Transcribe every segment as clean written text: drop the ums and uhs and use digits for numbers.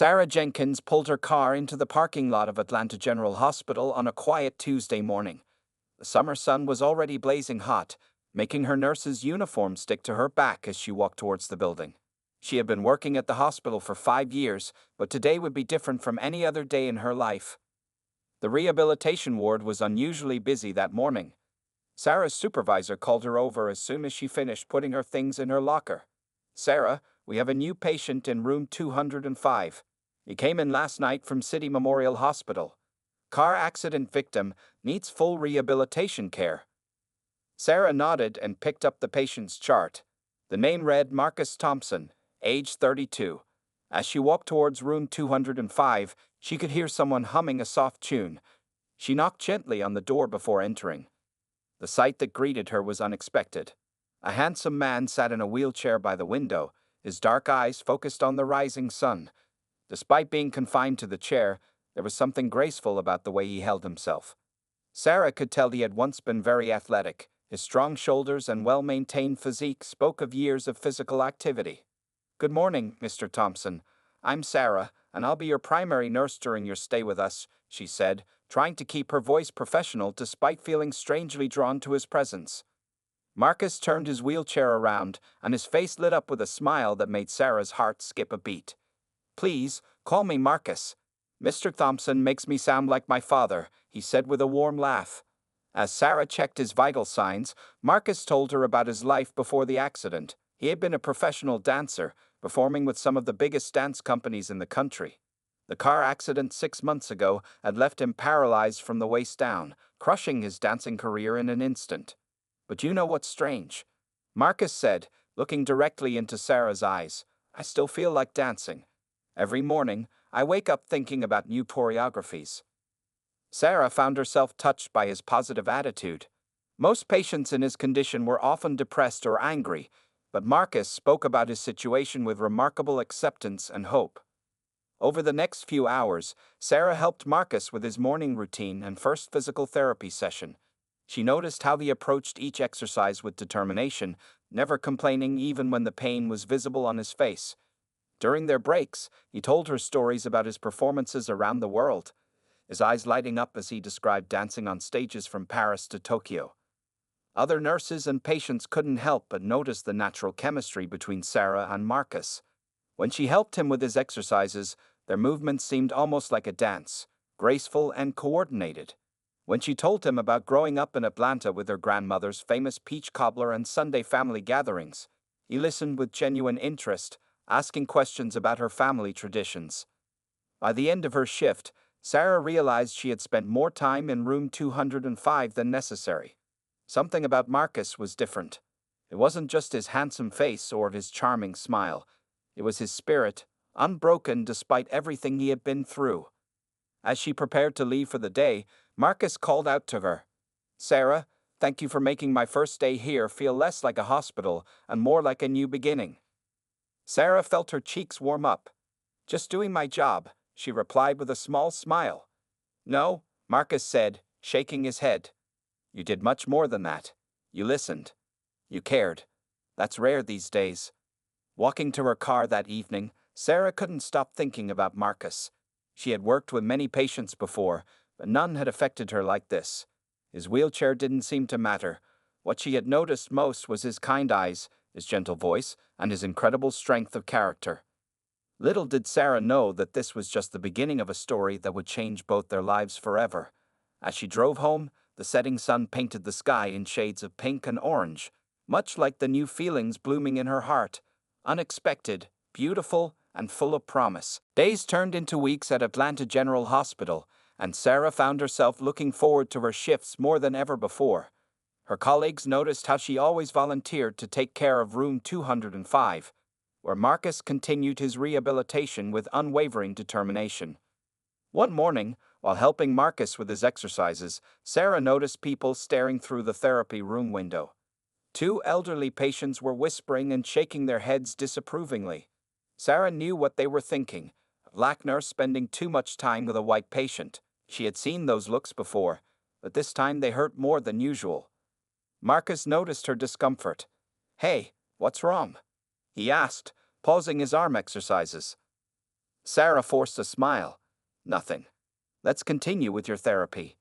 Sarah Jenkins pulled her car into the parking lot of Atlanta General Hospital on a quiet Tuesday morning. The summer sun was already blazing hot, making her nurse's uniform stick to her back as she walked towards the building. She had been working at the hospital for 5 years, but today would be different from any other day in her life. The rehabilitation ward was unusually busy that morning. Sarah's supervisor called her over as soon as she finished putting her things in her locker. "Sarah, we have a new patient in room 205. He came in last night from City Memorial Hospital. Car accident victim, needs full rehabilitation care." Sarah nodded and picked up the patient's chart. The name read Marcus Thompson, age 32. As she walked towards room 205, she could hear someone humming a soft tune. She knocked gently on the door before entering. The sight that greeted her was unexpected. A handsome man sat in a wheelchair by the window, his dark eyes focused on the rising sun. Despite being confined to the chair, there was something graceful about the way he held himself. Sarah could tell he had once been very athletic. His strong shoulders and well-maintained physique spoke of years of physical activity. "Good morning, Mr. Thompson. I'm Sarah, and I'll be your primary nurse during your stay with us," she said, trying to keep her voice professional despite feeling strangely drawn to his presence. Marcus turned his wheelchair around, and his face lit up with a smile that made Sarah's heart skip a beat. "Please, call me Marcus. Mr. Thompson makes me sound like my father," he said with a warm laugh. As Sarah checked his vital signs, Marcus told her about his life before the accident. He had been a professional dancer, performing with some of the biggest dance companies in the country. The car accident 6 months ago had left him paralyzed from the waist down, crushing his dancing career in an instant. "But you know what's strange?" Marcus said, looking directly into Sarah's eyes. "I still feel like dancing. Every morning, I wake up thinking about new choreographies." Sarah found herself touched by his positive attitude. Most patients in his condition were often depressed or angry, but Marcus spoke about his situation with remarkable acceptance and hope. Over the next few hours, Sarah helped Marcus with his morning routine and first physical therapy session. She noticed how he approached each exercise with determination, never complaining even when the pain was visible on his face. During their breaks, he told her stories about his performances around the world, his eyes lighting up as he described dancing on stages from Paris to Tokyo. Other nurses and patients couldn't help but notice the natural chemistry between Sarah and Marcus. When she helped him with his exercises, their movements seemed almost like a dance, graceful and coordinated. When she told him about growing up in Atlanta with her grandmother's famous peach cobbler and Sunday family gatherings, he listened with genuine interest, asking questions about her family traditions. By the end of her shift, Sarah realized she had spent more time in room 205 than necessary. Something about Marcus was different. It wasn't just his handsome face or his charming smile. It was his spirit, unbroken despite everything he had been through. As she prepared to leave for the day, Marcus called out to her. "Sarah, thank you for making my first day here feel less like a hospital and more like a new beginning." Sarah felt her cheeks warm up. "Just doing my job," she replied with a small smile. "No," Marcus said, shaking his head. "You did much more than that. You listened. You cared. That's rare these days." Walking to her car that evening, Sarah couldn't stop thinking about Marcus. She had worked with many patients before, but none had affected her like this. His wheelchair didn't seem to matter. What she had noticed most was his kind eyes, his gentle voice, and his incredible strength of character. Little did Sarah know that this was just the beginning of a story that would change both their lives forever. As she drove home, the setting sun painted the sky in shades of pink and orange, much like the new feelings blooming in her heart. Unexpected, beautiful, and full of promise. Days turned into weeks at Atlanta General Hospital, and Sarah found herself looking forward to her shifts more than ever before. Her colleagues noticed how she always volunteered to take care of room 205, where Marcus continued his rehabilitation with unwavering determination. One morning, while helping Marcus with his exercises, Sarah noticed people staring through the therapy room window. Two elderly patients were whispering and shaking their heads disapprovingly. Sarah knew what they were thinking. A black nurse spending too much time with a white patient. She had seen those looks before, but this time they hurt more than usual. Marcus noticed her discomfort. "Hey, what's wrong?" he asked, pausing his arm exercises. Sarah forced a smile. Nothing. Let's continue with your therapy.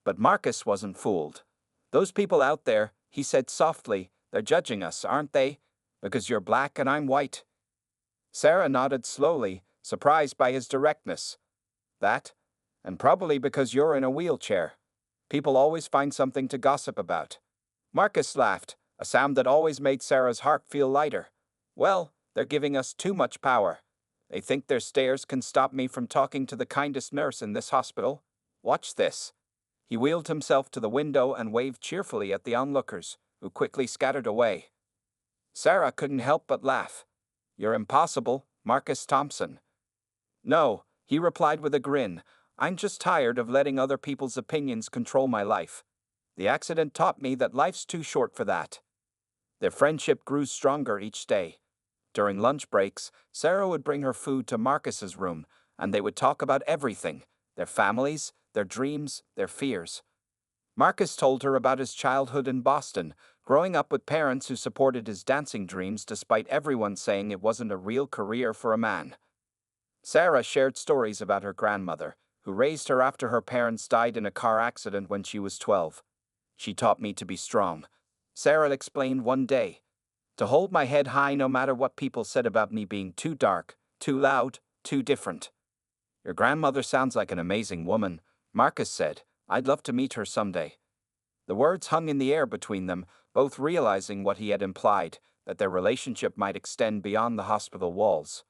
But Marcus wasn't fooled. Those people out there, he said softly, they're judging us, aren't they? Because you're black and I'm white. Sarah nodded slowly, surprised by his directness. That, and probably because you're in a wheelchair. People always find something to gossip about. Marcus laughed, a sound that always made Sarah's heart feel lighter. Well, they're giving us too much power. They think their stares can stop me from talking to the kindest nurse in this hospital. Watch this. He wheeled himself to the window and waved cheerfully at the onlookers, who quickly scattered away. Sarah couldn't help but laugh. You're impossible, Marcus Thompson. No, he replied with a grin. I'm just tired of letting other people's opinions control my life. The accident taught me that life's too short for that. Their friendship grew stronger each day. During lunch breaks, Sarah would bring her food to Marcus's room, and they would talk about everything, their families, their dreams, their fears. Marcus told her about his childhood in Boston, growing up with parents who supported his dancing dreams despite everyone saying it wasn't a real career for a man. Sarah shared stories about her grandmother, who raised her after her parents died in a car accident when she was 12. She taught me to be strong. Sarah explained one day, to hold my head high no matter what people said about me being too dark, too loud, too different. Your grandmother sounds like an amazing woman, Marcus said. I'd love to meet her someday. The words hung in the air between them, both realizing what he had implied, that their relationship might extend beyond the hospital walls.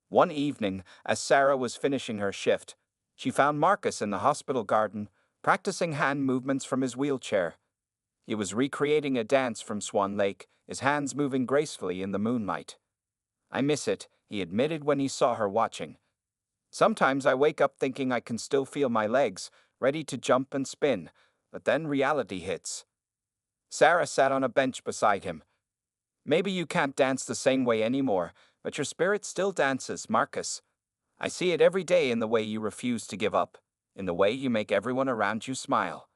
One evening, as Sarah was finishing her shift, she found Marcus in the hospital garden, practicing hand movements from his wheelchair. He was recreating a dance from Swan Lake, his hands moving gracefully in the moonlight. I miss it, he admitted when he saw her watching. Sometimes I wake up thinking I can still feel my legs, ready to jump and spin, but then reality hits. Sarah sat on a bench beside him. Maybe you can't dance the same way anymore, but your spirit still dances, Marcus. I see it every day in the way you refuse to give up, in the way you make everyone around you smile.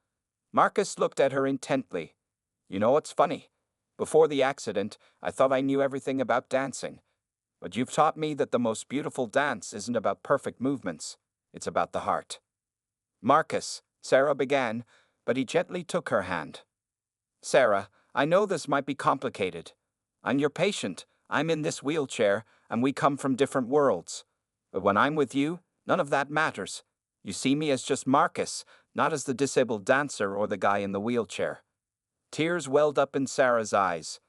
Marcus looked at her intently. You know what's funny? Before the accident, I thought I knew everything about dancing. But you've taught me that the most beautiful dance isn't about perfect movements. It's about the heart. Marcus, Sarah began, but he gently took her hand. Sarah, I know this might be complicated. I'm your patient, I'm in this wheelchair, and we come from different worlds. But when I'm with you, none of that matters. You see me as just Marcus, not as the disabled dancer or the guy in the wheelchair. Tears welled up in Sarah's eyes.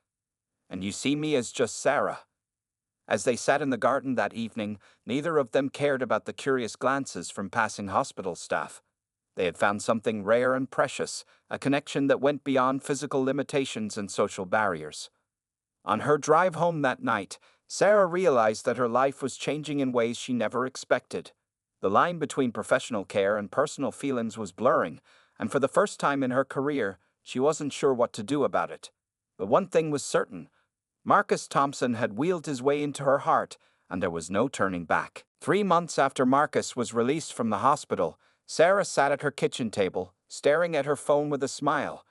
And you see me as just Sarah. As they sat in the garden that evening, neither of them cared about the curious glances from passing hospital staff. They had found something rare and precious, a connection that went beyond physical limitations and social barriers. On her drive home that night, Sarah realized that her life was changing in ways she never expected. The line between professional care and personal feelings was blurring, and for the first time in her career, she wasn't sure what to do about it. But one thing was certain. Marcus Thompson had wheeled his way into her heart, and there was no turning back. 3 months after Marcus was released from the hospital, Sarah sat at her kitchen table, staring at her phone with a smile.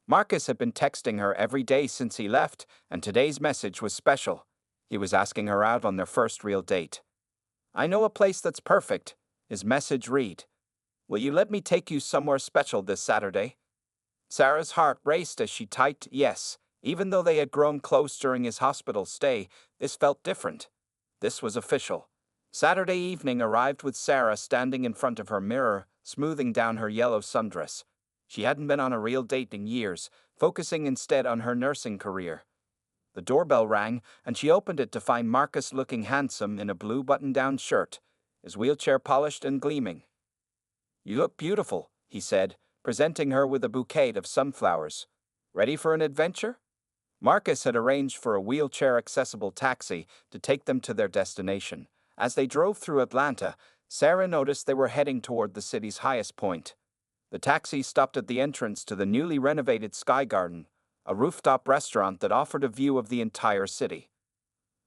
Marcus had been texting her every day since he left, and today's message was special. He was asking her out on their first real date. I know a place that's perfect, his message read. Will you let me take you somewhere special this Saturday? Sarah's heart raced as she typed yes. Even though they had grown close during his hospital stay, this felt different. This was official. Saturday evening arrived with Sarah standing in front of her mirror, smoothing down her yellow sundress. She hadn't been on a real date in years, focusing instead on her nursing career. The doorbell rang, and she opened it to find Marcus looking handsome in a blue button-down shirt, his wheelchair polished and gleaming. You look beautiful, he said, presenting her with a bouquet of sunflowers. Ready for an adventure? Marcus had arranged for a wheelchair-accessible taxi to take them to their destination. As they drove through Atlanta, Sarah noticed they were heading toward the city's highest point. The taxi stopped at the entrance to the newly renovated Sky Garden, a rooftop restaurant that offered a view of the entire city.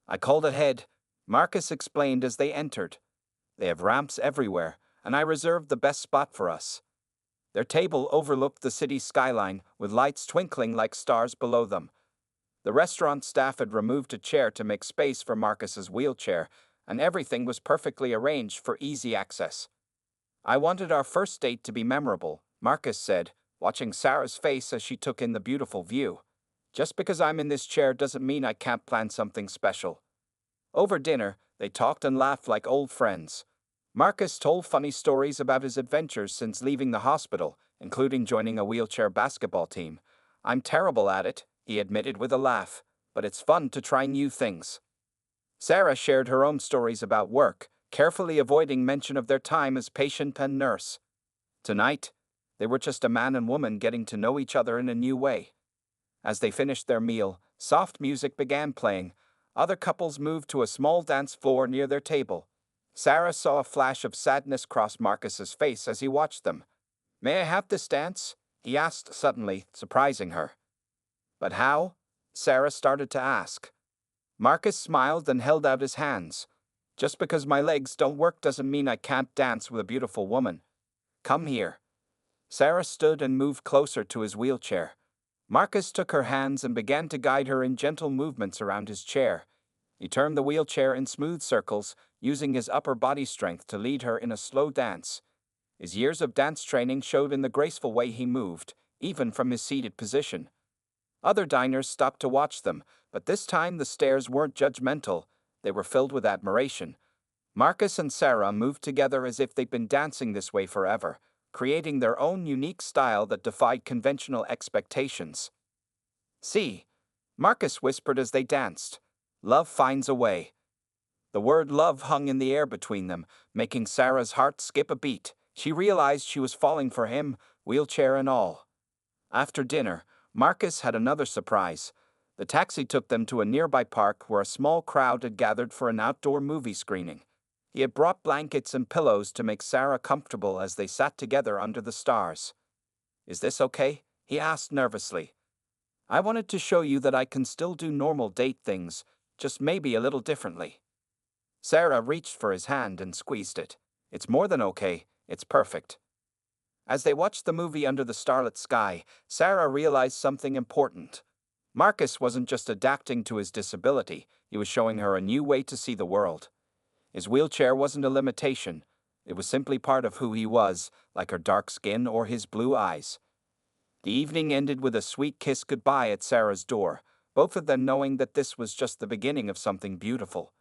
I called ahead, Marcus explained as they entered. They have ramps everywhere, and I reserved the best spot for us. Their table overlooked the city's skyline, with lights twinkling like stars below them. The restaurant staff had removed a chair to make space for Marcus's wheelchair, and everything was perfectly arranged for easy access. "I wanted our first date to be memorable," Marcus said, watching Sarah's face as she took in the beautiful view. "Just because I'm in this chair doesn't mean I can't plan something special." Over dinner, they talked and laughed like old friends. Marcus told funny stories about his adventures since leaving the hospital, including joining a wheelchair basketball team. "I'm terrible at it," he admitted with a laugh, "but it's fun to try new things." Sarah shared her own stories about work, carefully avoiding mention of their time as patient and nurse. Tonight, they were just a man and woman getting to know each other in a new way. As they finished their meal, soft music began playing. Other couples moved to a small dance floor near their table. Sarah saw a flash of sadness cross Marcus's face as he watched them. "May I have this dance?" he asked suddenly, surprising her. "But how?" Sarah started to ask. Marcus smiled and held out his hands. "Just because my legs don't work doesn't mean I can't dance with a beautiful woman. Come here." Sarah stood and moved closer to his wheelchair. Marcus took her hands and began to guide her in gentle movements around his chair. He turned the wheelchair in smooth circles, using his upper body strength to lead her in a slow dance. His years of dance training showed in the graceful way he moved, even from his seated position. Other diners stopped to watch them, but this time the stares weren't judgmental, they were filled with admiration. Marcus and Sarah moved together as if they'd been dancing this way forever, creating their own unique style that defied conventional expectations. "See," Marcus whispered as they danced, "love finds a way." The word love hung in the air between them, making Sarah's heart skip a beat. She realized she was falling for him, wheelchair and all. After dinner, Marcus had another surprise. The taxi took them to a nearby park where a small crowd had gathered for an outdoor movie screening. He had brought blankets and pillows to make Sarah comfortable as they sat together under the stars. "Is this okay?" he asked nervously. "I wanted to show you that I can still do normal date things, just maybe a little differently." Sarah reached for his hand and squeezed it. "It's more than okay, it's perfect." As they watched the movie under the starlit sky, Sarah realized something important. Marcus wasn't just adapting to his disability, he was showing her a new way to see the world. His wheelchair wasn't a limitation, it was simply part of who he was, like her dark skin or his blue eyes. The evening ended with a sweet kiss goodbye at Sarah's door, both of them knowing that this was just the beginning of something beautiful.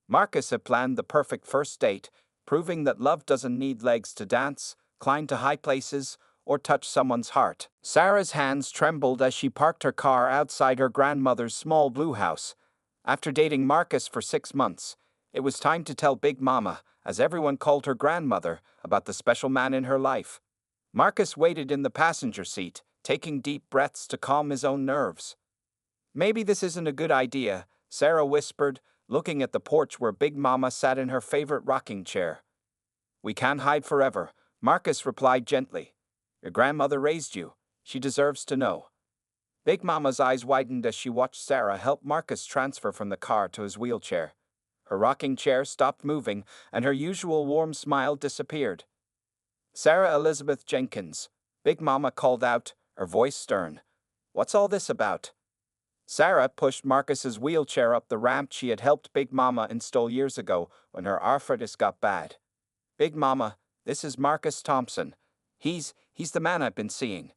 Marcus had planned the perfect first date, proving that love doesn't need legs to dance, climb to high places, or touch someone's heart. Sarah's hands trembled as she parked her car outside her grandmother's small blue house. After dating Marcus for 6 months, it was time to tell Big Mama, as everyone called her grandmother, about the special man in her life. Marcus waited in the passenger seat, taking deep breaths to calm his own nerves. "Maybe this isn't a good idea," Sarah whispered, looking at the porch where Big Mama sat in her favorite rocking chair. "We can't hide forever," Marcus replied gently. "Your grandmother raised you. She deserves to know." Big Mama's eyes widened as she watched Sarah help Marcus transfer from the car to his wheelchair. Her rocking chair stopped moving, and her usual warm smile disappeared. "Sarah Elizabeth Jenkins," Big Mama called out, her voice stern. "What's all this about?" Sarah pushed Marcus's wheelchair up the ramp she had helped Big Mama install years ago when her arthritis got bad. "Big Mama, this is Marcus Thompson. He's the man I've been seeing."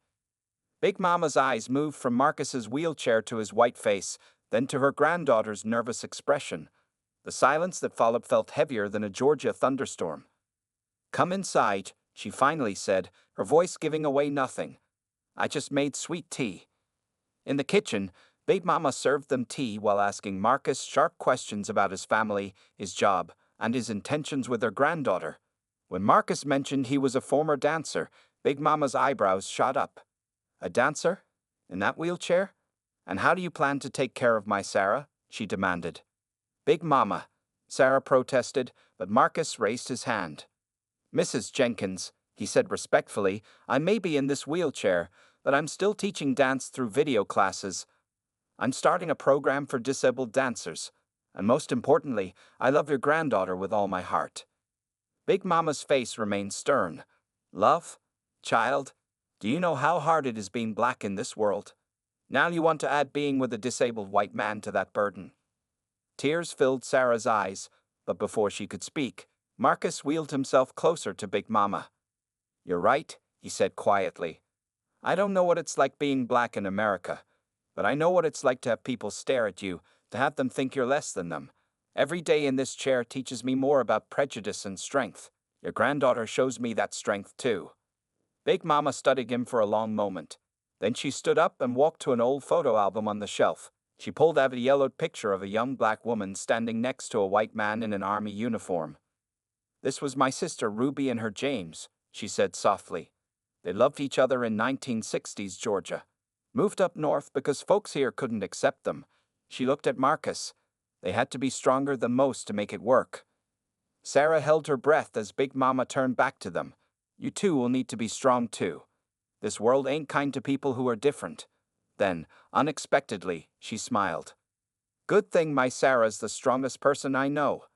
Big Mama's eyes moved from Marcus's wheelchair to his white face, then to her granddaughter's nervous expression. The silence that followed felt heavier than a Georgia thunderstorm. "Come inside," she finally said, her voice giving away nothing. "I just made sweet tea." In the kitchen, Big Mama served them tea while asking Marcus sharp questions about his family, his job, and his intentions with their granddaughter. When Marcus mentioned he was a former dancer, Big Mama's eyebrows shot up. "A dancer? In that wheelchair? And how do you plan to take care of my Sarah?" she demanded. "Big Mama," Sarah protested, but Marcus raised his hand. "Mrs. Jenkins," he said respectfully, "I may be in this wheelchair, but I'm still teaching dance through video classes. I'm starting a program for disabled dancers. And most importantly, I love your granddaughter with all my heart." Big Mama's face remained stern. "Love? Child? Do you know how hard it is being black in this world? Now you want to add being with a disabled white man to that burden." Tears filled Sarah's eyes, but before she could speak, Marcus wheeled himself closer to Big Mama. "You're right," he said quietly. "I don't know what it's like being black in America, but I know what it's like to have people stare at you, to have them think you're less than them. Every day in this chair teaches me more about prejudice and strength. Your granddaughter shows me that strength too." Big Mama studied him for a long moment. Then she stood up and walked to an old photo album on the shelf. She pulled out a yellowed picture of a young black woman standing next to a white man in an army uniform. "This was my sister Ruby and her James," she said softly. "They loved each other in 1960s Georgia. Moved up north because folks here couldn't accept them." She looked at Marcus. "They had to be stronger than most to make it work." Sarah held her breath as Big Mama turned back to them. "You two will need to be strong too. This world ain't kind to people who are different." Then, unexpectedly, she smiled. "Good thing my Sarah's the strongest person I know."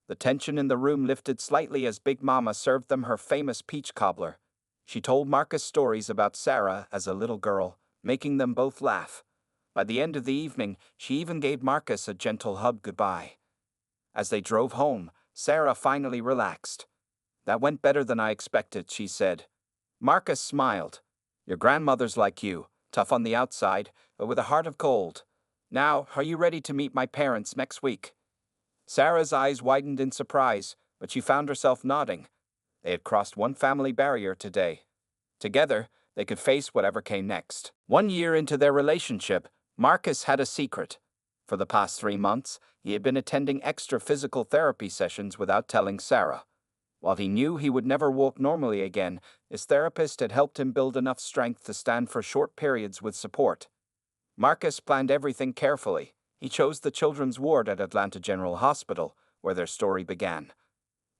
The tension in the room lifted slightly as Big Mama served them her famous peach cobbler. She told Marcus stories about Sarah as a little girl, making them both laugh. By the end of the evening, she even gave Marcus a gentle hug goodbye. As they drove home, Sarah finally relaxed. "That went better than I expected," she said. Marcus smiled. "Your grandmother's like you, tough on the outside, but with a heart of gold. Now, are you ready to meet my parents next week?" Sarah's eyes widened in surprise, but she found herself nodding. They had crossed one family barrier today. Together, they could face whatever came next. 1 year into their relationship, Marcus had a secret. For the past 3 months, he had been attending extra physical therapy sessions without telling Sarah. While he knew he would never walk normally again, his therapist had helped him build enough strength to stand for short periods with support. Marcus planned everything carefully. He chose the children's ward at Atlanta General Hospital, where their story began.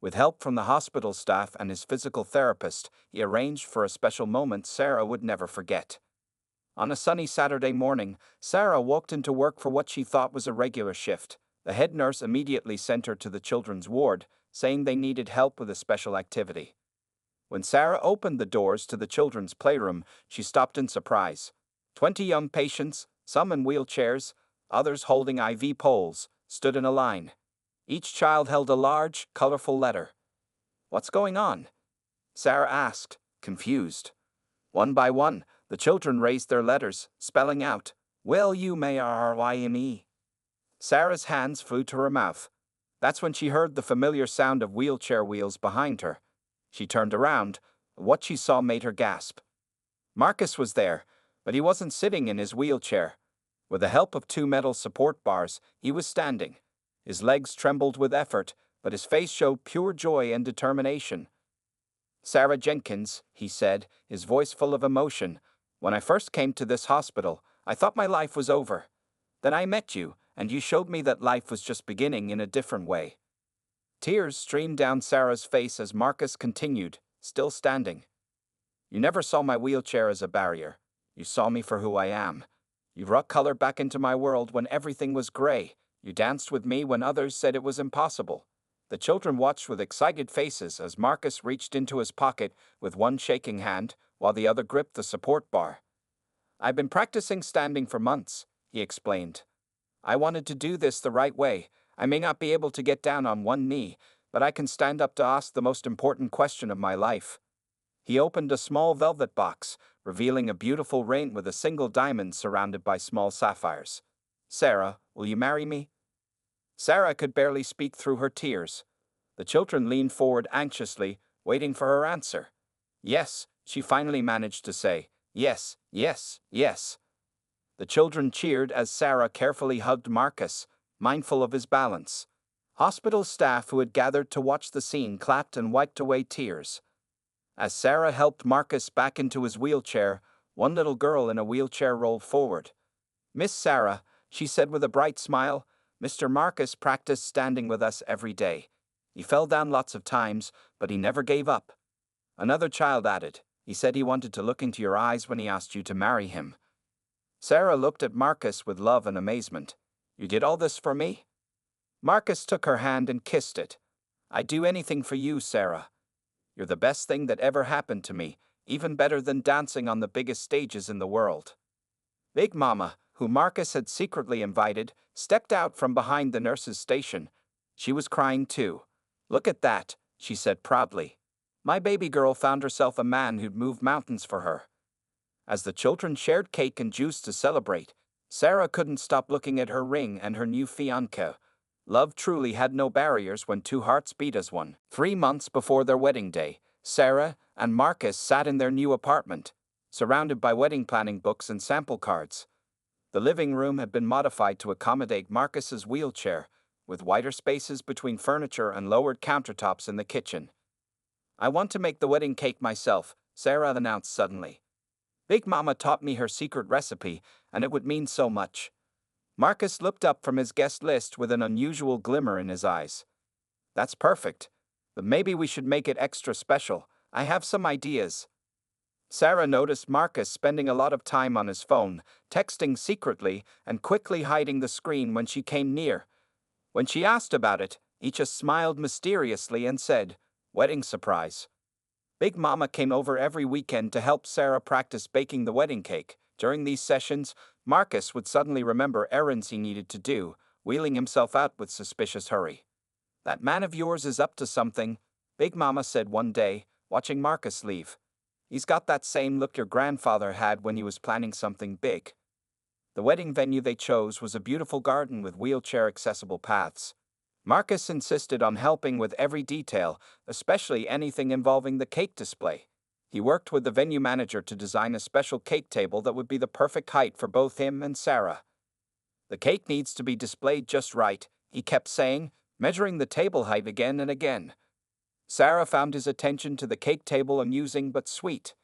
With help from the hospital staff and his physical therapist, he arranged for a special moment Sarah would never forget. On a sunny Saturday morning, Sarah walked into work for what she thought was a regular shift. The head nurse immediately sent her to the children's ward, saying they needed help with a special activity. When Sarah opened the doors to the children's playroom, she stopped in surprise. 20 young patients, some in wheelchairs, others holding IV poles, stood in a line. Each child held a large, colorful letter. "What's going on?" Sarah asked, confused. One by one, the children raised their letters, spelling out, "Well, you may RYME." Sarah's hands flew to her mouth. That's when she heard the familiar sound of wheelchair wheels behind her. She turned around. What she saw made her gasp. Marcus was there, but he wasn't sitting in his wheelchair. With the help of 2 metal support bars, he was standing. His legs trembled with effort, but his face showed pure joy and determination. "Sarah Jenkins," he said, his voice full of emotion. "When I first came to this hospital, I thought my life was over. Then I met you, and you showed me that life was just beginning in a different way." Tears streamed down Sarah's face as Marcus continued, still standing. "You never saw my wheelchair as a barrier. You saw me for who I am. You brought color back into my world when everything was gray. You danced with me when others said it was impossible." The children watched with excited faces as Marcus reached into his pocket with one shaking hand while the other gripped the support bar. "I've been practicing standing for months," he explained. "I wanted to do this the right way. I may not be able to get down on one knee, but I can stand up to ask the most important question of my life." He opened a small velvet box, revealing a beautiful ring with a single diamond surrounded by small sapphires. "Sarah, will you marry me?" Sarah could barely speak through her tears. The children leaned forward anxiously, waiting for her answer. "Yes," she finally managed to say. "Yes, yes, yes." The children cheered as Sarah carefully hugged Marcus, mindful of his balance. Hospital staff who had gathered to watch the scene clapped and wiped away tears. As Sarah helped Marcus back into his wheelchair, one little girl in a wheelchair rolled forward. "Miss Sarah," she said with a bright smile, "Mr. Marcus practiced standing with us every day. He fell down lots of times, but he never gave up." Another child added, "He said he wanted to look into your eyes when he asked you to marry him." Sarah looked at Marcus with love and amazement. "You did all this for me?" Marcus took her hand and kissed it. "I'd do anything for you, Sarah. You're the best thing that ever happened to me, even better than dancing on the biggest stages in the world." Big Mama, who Marcus had secretly invited, stepped out from behind the nurse's station. She was crying too. "Look at that," she said proudly. "My baby girl found herself a man who'd move mountains for her." As the children shared cake and juice to celebrate, Sarah couldn't stop looking at her ring and her new fiancé. Love truly had no barriers when two hearts beat as one. 3 months before their wedding day, Sarah and Marcus sat in their new apartment, surrounded by wedding planning books and sample cards. The living room had been modified to accommodate Marcus's wheelchair, with wider spaces between furniture and lowered countertops in the kitchen. "I want to make the wedding cake myself," Sarah announced suddenly. "Big Mama taught me her secret recipe, and it would mean so much." Marcus looked up from his guest list with an unusual glimmer in his eyes. "That's perfect. But maybe we should make it extra special. I have some ideas." Sarah noticed Marcus spending a lot of time on his phone, texting secretly and quickly hiding the screen when she came near. When she asked about it, he just smiled mysteriously and said, "Wedding surprise." Big Mama came over every weekend to help Sarah practice baking the wedding cake. During these sessions, Marcus would suddenly remember errands he needed to do, wheeling himself out with suspicious hurry. "That man of yours is up to something," Big Mama said one day, watching Marcus leave. "He's got that same look your grandfather had when he was planning something big." The wedding venue they chose was a beautiful garden with wheelchair-accessible paths. Marcus insisted on helping with every detail, especially anything involving the cake display. He worked with the venue manager to design a special cake table that would be the perfect height for both him and Sarah. "The cake needs to be displayed just right," he kept saying, measuring the table height again and again. Sarah found his attention to the cake table amusing but sweet.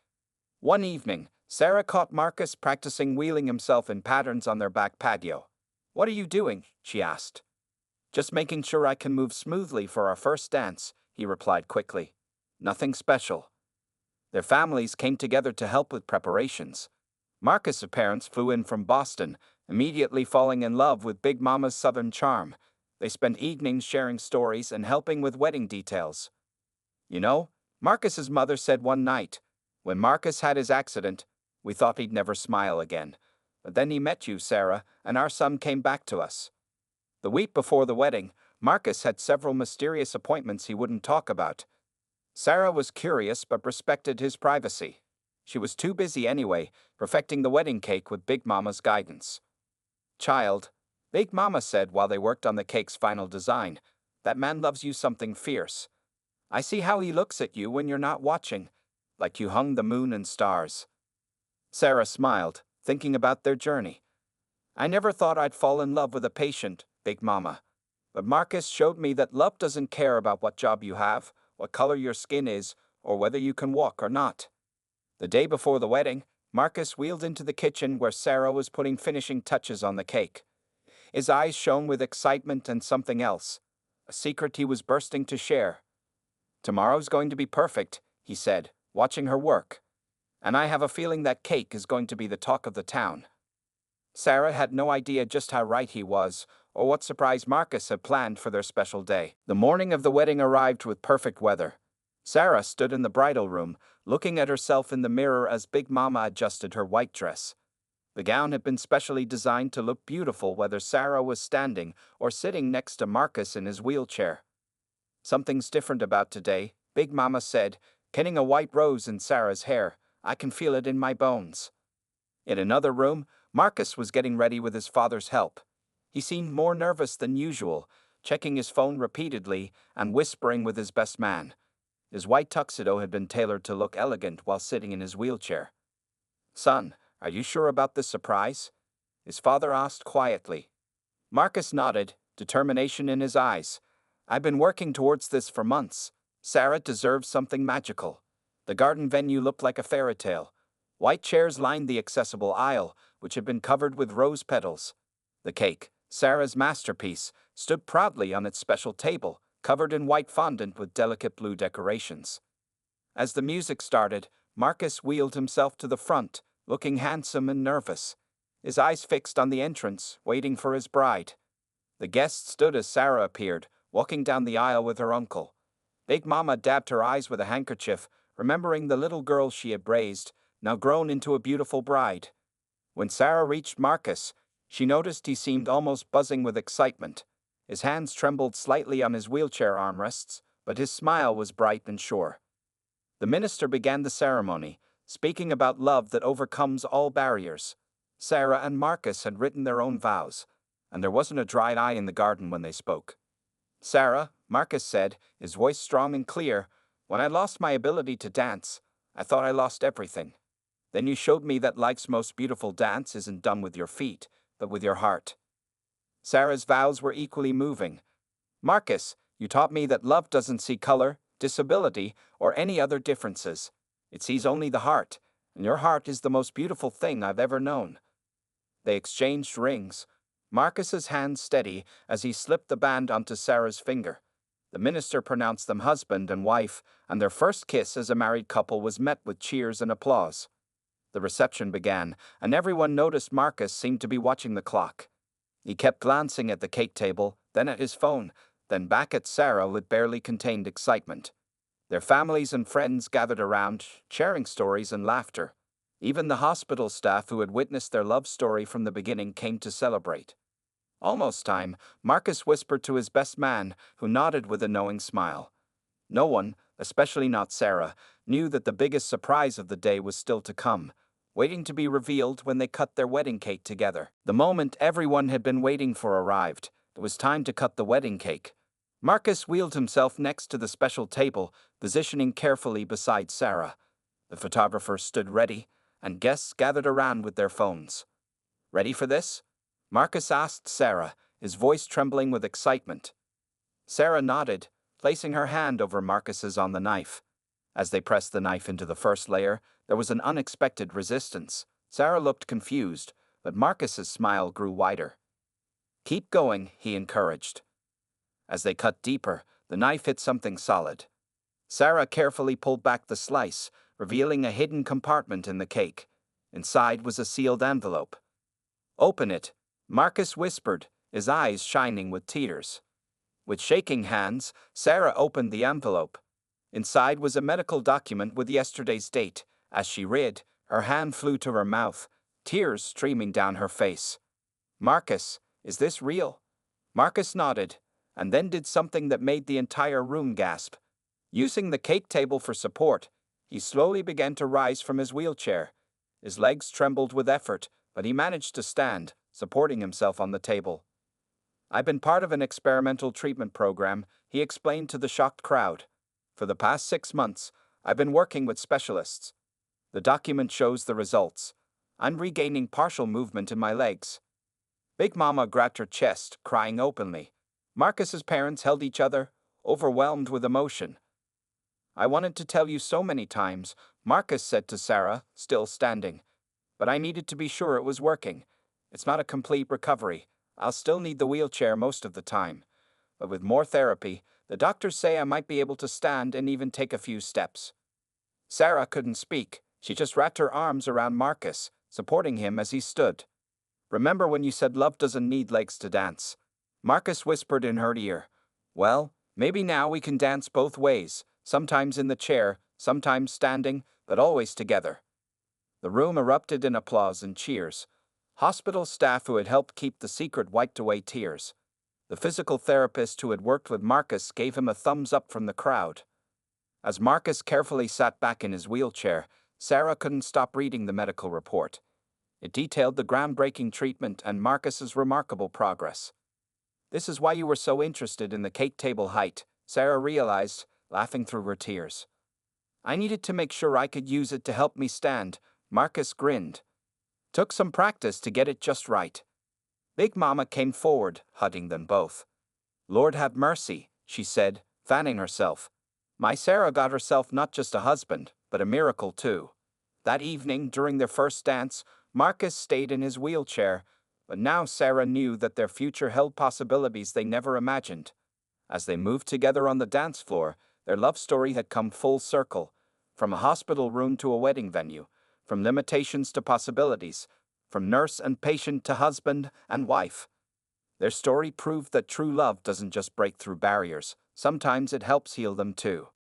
One evening, Sarah caught Marcus practicing wheeling himself in patterns on their back patio. "What are you doing?" she asked. "Just making sure I can move smoothly for our first dance," he replied quickly. "Nothing special." Their families came together to help with preparations. Marcus' parents flew in from Boston, immediately falling in love with Big Mama's southern charm. They spent evenings sharing stories and helping with wedding details. "You know," Marcus's mother said one night, "when Marcus had his accident, we thought he'd never smile again. But then he met you, Sarah, and our son came back to us." The week before the wedding, Marcus had several mysterious appointments he wouldn't talk about. Sarah was curious but respected his privacy. She was too busy anyway, perfecting the wedding cake with Big Mama's guidance. "Child," Big Mama said while they worked on the cake's final design, "that man loves you something fierce. I see how he looks at you when you're not watching, like you hung the moon and stars." Sarah smiled, thinking about their journey. "I never thought I'd fall in love with a patient, Big Mama. But Marcus showed me that love doesn't care about what job you have, what color your skin is, or whether you can walk or not." The day before the wedding, Marcus wheeled into the kitchen where Sarah was putting finishing touches on the cake. His eyes shone with excitement and something else, a secret he was bursting to share. "Tomorrow's going to be perfect," he said, watching her work. "And I have a feeling that cake is going to be the talk of the town." Sarah had no idea just how right he was, or what surprise Marcus had planned for their special day. The morning of the wedding arrived with perfect weather. Sarah stood in the bridal room, looking at herself in the mirror as Big Mama adjusted her white dress. The gown had been specially designed to look beautiful whether Sarah was standing or sitting next to Marcus in his wheelchair. "Something's different about today," Big Mama said, pinning a white rose in Sarah's hair. "I can feel it in my bones." In another room, Marcus was getting ready with his father's help. He seemed more nervous than usual, checking his phone repeatedly and whispering with his best man. His white tuxedo had been tailored to look elegant while sitting in his wheelchair. "Son, are you sure about this surprise?" his father asked quietly. Marcus nodded, determination in his eyes. "I've been working towards this for months. Sarah deserves something magical." The garden venue looked like a fairy tale. White chairs lined the accessible aisle, which had been covered with rose petals. The cake, Sarah's masterpiece, stood proudly on its special table, covered in white fondant with delicate blue decorations. As the music started, Marcus wheeled himself to the front, looking handsome and nervous, his eyes fixed on the entrance, waiting for his bride. The guests stood as Sarah appeared, walking down the aisle with her uncle. Big Mama dabbed her eyes with a handkerchief, remembering the little girl she had raised, now grown into a beautiful bride. When Sarah reached Marcus, she noticed he seemed almost buzzing with excitement. His hands trembled slightly on his wheelchair armrests, but his smile was bright and sure. The minister began the ceremony, speaking about love that overcomes all barriers. Sarah and Marcus had written their own vows, and there wasn't a dry eye in the garden when they spoke. Sarah, Marcus said, his voice strong and clear, "When I lost my ability to dance, I thought I lost everything. Then you showed me that life's most beautiful dance isn't done with your feet, but with your heart." Sarah's vows were equally moving. "Marcus, you taught me that love doesn't see color, disability, or any other differences. It sees only the heart, and your heart is the most beautiful thing I've ever known." They exchanged rings, Marcus's hand steady as he slipped the band onto Sarah's finger. The minister pronounced them husband and wife, and their first kiss as a married couple was met with cheers and applause. The reception began, and everyone noticed Marcus seemed to be watching the clock. He kept glancing at the cake table, then at his phone, then back at Sarah with barely contained excitement. Their families and friends gathered around, sharing stories and laughter. Even the hospital staff who had witnessed their love story from the beginning came to celebrate. "Almost time," Marcus whispered to his best man, who nodded with a knowing smile. No one, especially not Sarah, knew that the biggest surprise of the day was still to come, waiting to be revealed when they cut their wedding cake together. The moment everyone had been waiting for arrived. It was time to cut the wedding cake. Marcus wheeled himself next to the special table, positioning carefully beside Sarah. The photographer stood ready, and guests gathered around with their phones. "Ready for this?" Marcus asked Sarah, his voice trembling with excitement. Sarah nodded, placing her hand over Marcus's on the knife. As they pressed the knife into the first layer, there was an unexpected resistance. Sarah looked confused, but Marcus's smile grew wider. "Keep going," he encouraged. As they cut deeper, the knife hit something solid. Sarah carefully pulled back the slice, revealing a hidden compartment in the cake. Inside was a sealed envelope. "Open it," Marcus whispered, his eyes shining with tears. With shaking hands, Sarah opened the envelope. Inside was a medical document with yesterday's date. As she read, her hand flew to her mouth, tears streaming down her face. "Marcus, is this real?" Marcus nodded, and then did something that made the entire room gasp. Using the cake table for support, he slowly began to rise from his wheelchair. His legs trembled with effort, but he managed to stand, supporting himself on the table. "I've been part of an experimental treatment program," he explained to the shocked crowd. "For the past 6 months, I've been working with specialists. The document shows the results. I'm regaining partial movement in my legs." Big Mama grabbed her chest, crying openly. Marcus's parents held each other, overwhelmed with emotion. "I wanted to tell you so many times," Marcus said to Sarah, still standing. "But I needed to be sure it was working. It's not a complete recovery. I'll still need the wheelchair most of the time. But with more therapy, the doctors say I might be able to stand and even take a few steps." Sarah couldn't speak. She just wrapped her arms around Marcus, supporting him as he stood. "Remember when you said love doesn't need legs to dance?" Marcus whispered in her ear. "Well, maybe now we can dance both ways, sometimes in the chair, sometimes standing, but always together." The room erupted in applause and cheers. Hospital staff who had helped keep the secret wiped away tears. The physical therapist who had worked with Marcus gave him a thumbs up from the crowd. As Marcus carefully sat back in his wheelchair, Sarah couldn't stop reading the medical report. It detailed the groundbreaking treatment and Marcus's remarkable progress. "This is why you were so interested in the cake table height," Sarah realized, laughing through her tears. "I needed to make sure I could use it to help me stand," Marcus grinned. "Took some practice to get it just right." Big Mama came forward, hugging them both. "Lord have mercy," she said, fanning herself. "My Sarah got herself not just a husband, but a miracle too." That evening, during their first dance, Marcus stayed in his wheelchair, but now Sarah knew that their future held possibilities they never imagined. As they moved together on the dance floor, their love story had come full circle, from a hospital room to a wedding venue, from limitations to possibilities, from nurse and patient to husband and wife. Their story proved that true love doesn't just break through barriers, sometimes it helps heal them too.